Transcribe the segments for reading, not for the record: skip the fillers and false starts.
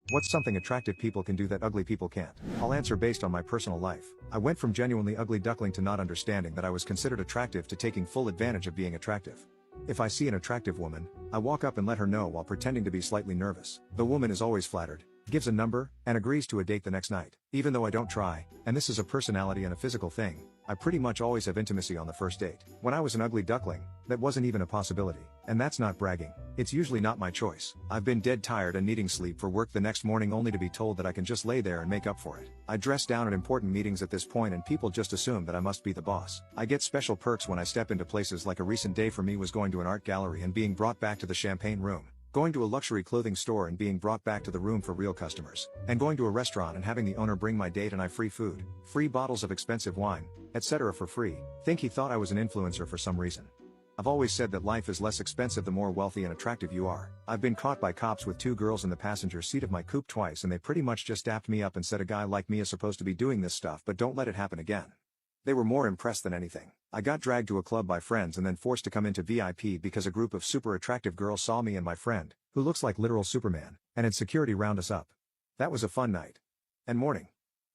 What's something attractive people can do that ugly people can't? I'll answer based on my personal life. I went from genuinely ugly duckling to not understanding that I was considered attractive to taking full advantage of being attractive. If I see an attractive woman, I walk up and let her know while pretending to be slightly nervous. The woman is always flattered, gives a number, and agrees to a date the next night. Even though I don't try, and this is a personality and a physical thing, I pretty much always have intimacy on the first date. When I was an ugly duckling, that wasn't even a possibility. And that's not bragging. It's usually not my choice. I've been dead tired and needing sleep for work the next morning only to be told that I can just lay there and make up for it. I dress down at important meetings at this point and people just assume that I must be the boss. I get special perks when I step into places, like a recent day for me was going to an art gallery and being brought back to the champagne room, going to a luxury clothing store and being brought back to the room for real customers, and going to a restaurant and having the owner bring my date and I free food, free bottles of expensive wine, etc. for free. Think he thought I was an influencer for some reason. I've always said that life is less expensive the more wealthy and attractive you are. I've been caught by cops with two girls in the passenger seat of my coupe twice and they pretty much just dapped me up and said a guy like me is supposed to be doing this stuff but don't let it happen again. They were more impressed than anything. I got dragged to a club by friends and then forced to come into VIP because a group of super attractive girls saw me and my friend, who looks like literal Superman, and had security round us up. That was a fun night. And morning.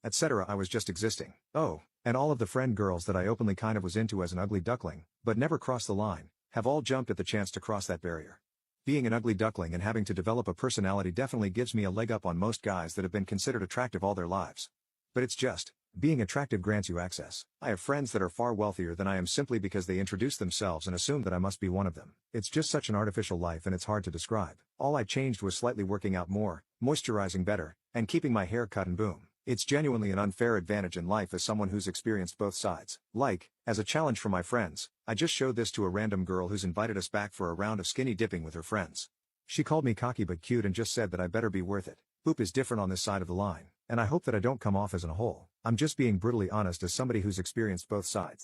Etc. I was just existing. Oh, and all of the friend girls that I openly kind of was into as an ugly duckling, but never crossed the line, have all jumped at the chance to cross that barrier. Being an ugly duckling and having to develop a personality definitely gives me a leg up on most guys that have been considered attractive all their lives. But it's just, being attractive grants you access. I have friends that are far wealthier than I am simply because they introduce themselves and assume that I must be one of them. It's just such an artificial life and it's hard to describe. All I changed was slightly working out more, moisturizing better, and keeping my hair cut, and boom. It's genuinely an unfair advantage in life as someone who's experienced both sides. Like, as a challenge for my friends, I just showed this to a random girl who's invited us back for a round of skinny dipping with her friends. She called me cocky but cute and just said that I better be worth it. Poop is different on this side of the line, and I hope that I don't come off as an a hole. I'm just being brutally honest as somebody who's experienced both sides.